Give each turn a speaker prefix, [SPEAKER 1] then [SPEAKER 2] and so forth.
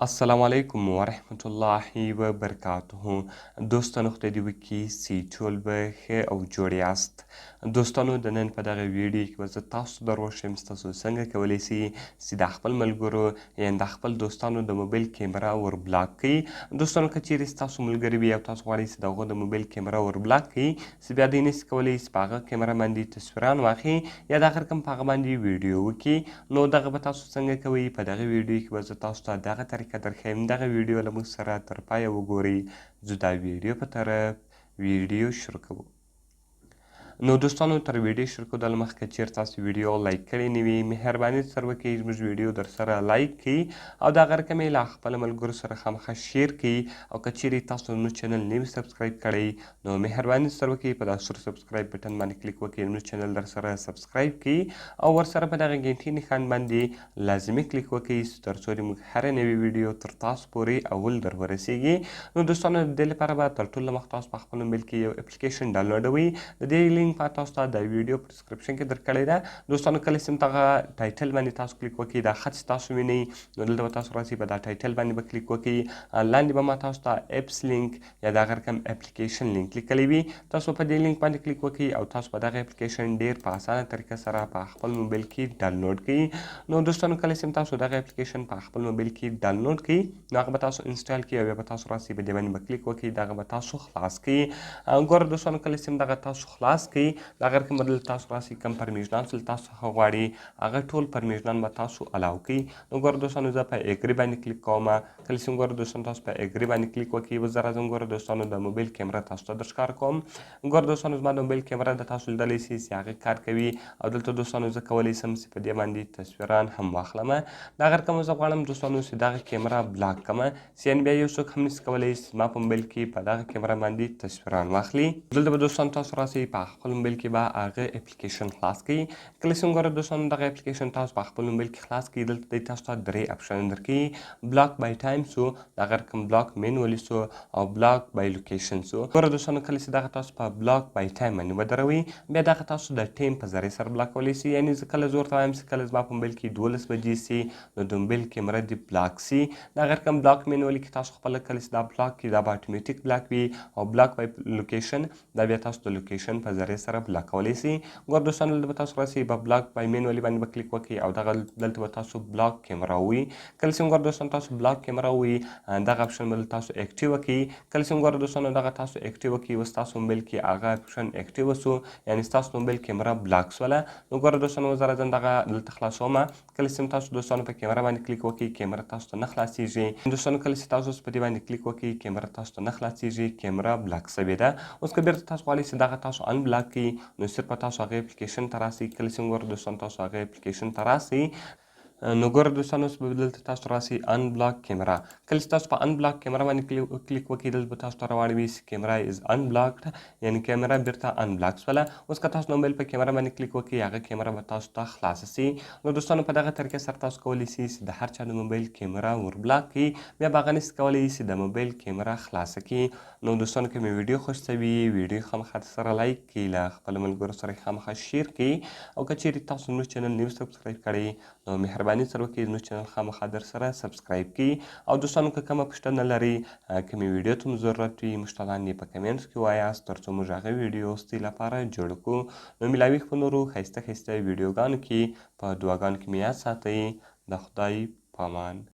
[SPEAKER 1] السلام علیکم ورحمت الله وبرکاته. دوستانو خدای دې وکړي چې ټول به ښه او جوړ یاست. دوستانو د نن په دغه ویډیو کې به زه تاسو دروښیم چې تاسو څنګه کولی سئ چې د خپل ملګرو یعنې د خپل دوستانو د موبایل کیمره ور بلاک کړئ. دوستانو که چیرې ستاسو ملګري وي او تاسو غواړئ چې د هغو د موبایل کیمره ور بلاک کړئ چې بیا دوی نسي کولی چې په هغه کیمره باندې تصویران واخلي یا د هر کوم په هغه باندې ویډیو وکړي. نو دغه به تاسو څنګه کوئ؟ په دغه ویډیو کې به زه تاسو ته دغه طریقه درښیم. دغه ویډیو له موږ سره تر پایه وګورئ. زه دا ویډیو په طرف ویډیو شروع کوو. نو دوستانو تر ویډیو شروع کېدو مخکې چیرې تاسو ویډیو لایک کړې نه وي مهرباني سره وکړئ زموږ ویډیو در سره لایک کړئ او د هغه رقم یې له خپلو ملګرو سره خامخا شیر کړئ. او که چیرې تاسو زموږ چینل نه وي سبسکرایب کړی نو مهرباني سره وکړئ په دا سور سبسکرایب بټن باندې کلیک وکړئ زموږ چینل در سره سبسکرایب کړئ او ورسره په دغه ګنټې نښان باندې لازمي کلیک وکړئ تر څو موږ هره نوې ویډیو تر تاسو پورې اول در ورسیږي. نو دوستانو د دې لپاره به تر ټولو مخکې تاسو په خپل موبایل کې یو اپلیکیشن ډاونلوډوئ. د دې لینک په تاسو ته د ویډیو په ډسکرپشن کې درکړې ده. دوستانو کله چې دغه ټایټل باندې تاسو کلیک وکړئ دا خط چې تاسو وینئ نو دلته به تاسو راسئ په دا ټایټل باندې به کلیک وکړئ. لاندې به ما تاسو ته اپس لینک یا د هغه رقم اپلیکیشن لینک لیکلی وي. تاسو په دې لینک باندې کلیک وکړئ او تاسو په دغه اپلیکیشن ډیر په اسانه طریقه سره په خپل موبایل کې ډاونلوډ کړئ. نو دوستانو کله چې تاسو دغه اپلیکیشن په خپل موبایل کې ډاونلوډ کړئ نو هغه به تاسو انسټال کړئ او بیا به تاسو راسئ په دې باندې به کلیک وکړئ دغه به تاسو خلاص کړئ. ګوره دوستانو کله چې دغه تاسو خلاص کړئ د هغه رقم بدل تاسو راسئ کوم پرمیشنان چې تاسو څخه غواړي هغه ټول پرمیشنان به تاسو الاو کړئ. نو ګوره دوستانو زه په اګري باندې کلیک کوم. کله چې ګوره دوستانو تاسو په اګري باندې کلیک وکړئ اوس زه راځم ګوره دوستانو د موبایل کیمره تاسو ته درښکاره کوم. ګوره دوستانو زما د موبایل کیمره د تاسو لیدلی سئ چې هغه کار کوي او دلته دوستانو زه کولی سم چې په دې باندې تصویران هم واخلم. د هغه رقم زه غواړم دوستانو چې دغه کیمره بلاک کړم چې یعنې بیا یو څوک هم نسي کولی چې زما په موبایل کې په دغه کیمره باندې تصویران واخلي. دلته به دوستانو تاسو راسئ په خپل موبایل کې به هغه اپلیکیشن خلاص کړئ. کله چې ګوره دوستانو دغه اپلیکیشن تاسو په خپل موبایل کې خلاص کړئ دلته دی تاسو ته درې اپشن درکوي. بلاک بای ټایم سو د هغه رقم بلاک مینولی سو او بلاک بای لوکیشن سو. ګوره دوستانو کله چې دغه تاسو په بلاک بای ټایم باندې ودروئ بیا دغه تاسو د ټایم په ذریعې سره بلاکولی سئ. یعنې زه کله زه ورته وایم چې کله زما په موبایل کې 12 بجې سي نو د موبایل کیمره دې بلاک سي. د هغه رقم بلاک مینولی کې تاسو خپله کله چې دا بلاک کړئ دا به اتوماتیک بلاک وي او بلاک بای لوکیشن دا بیا تاسو د لوکیشن په ذریعې سره بلاکولی سئ. ګوره دوستانو دلته به تاسو راسئ په بلاک بای مینولی باندې به کلیک وکړئ او دغه دلته به تاسو بلاک کیمره ووایي. کله چې ګوره دوستانو تاسو بلاک کیمره ووایي دغه اپشن به تاسو اکټیوه کړئ. کله چې ګوره دوستانو دغه تاسو اکټیوه کړئ اوس ستاسو موبایل کې هغه اپشن اکټیوه سو یعنې ستاسو موبایل کیمره بلاک سوله. نو ګوره دوستانو زه راځم دغه دلته خلاصوم. کله چې تاسو دوستانو په کیمره باندې کلیک وکړئ کیمره تاسو ته نه خلاصیږي. دوستانو کله چې تاسو په دې باندې کلیک وکړئ کیمره تاسو ته نه خلاصیږي کیمره بلاک سوې ده. اوس که بیرته تاسو غواړئ چې دغه تاسو ان بلاک کړئ نو صرف تاسو هغه اپلیکیشن ته راسئ. کله چې ګوره دوستانو تاسو هغه اپلیکیشن ته راسئ نو ګوره دوستانو اوس به دلته تاسو راسئ ان بلاک کیمره. کله چې تاسو په ان بلاک کیمره باندې کلیک وکړئ دلته به تاسو ته راواړوي چې کیمره از ان بلاکډ یعنې کیمره بیرته ان بلاک سوله. اوس که تاسو د موبایل په کیمره باندې کلیک وکړئ هغه کیمره به تاسو ته خلاصه سي. نو دوستانو په دغه طریقې سره تاسو کولی سئ چې د هر چا د موبایل کیمره ور بلاک کړئ بیا به هغه نسي کولی چې د موبایل کیمره خلاصه کړي. نو دوستانو که مې ویډیو خوښ سوي ویډیو خامخا سره لایک کړئ له خپلو ملګرو سره یې خامخا شیر کړئ او که چیرې تاسو زموږ چینل نه یو سبسکرایب کړی نو مهرباني سره وکړئ زموږ چینل خامخا در سره سبسکرایب کړئ. او دوستانو که کومه پوښتنه لرئ کومې ویډیو ته مو ضرورت وي موږ ته لاندې په کمنټس کې ووایاست تر څو موږ هغه ویډیو ستاسو لپاره جوړ کړو. نو ملاوي په نورو ښایسته ښایسته ویډیوګانو کې په دعاګانو کې مې یاد ساتئ. د خدای په امان.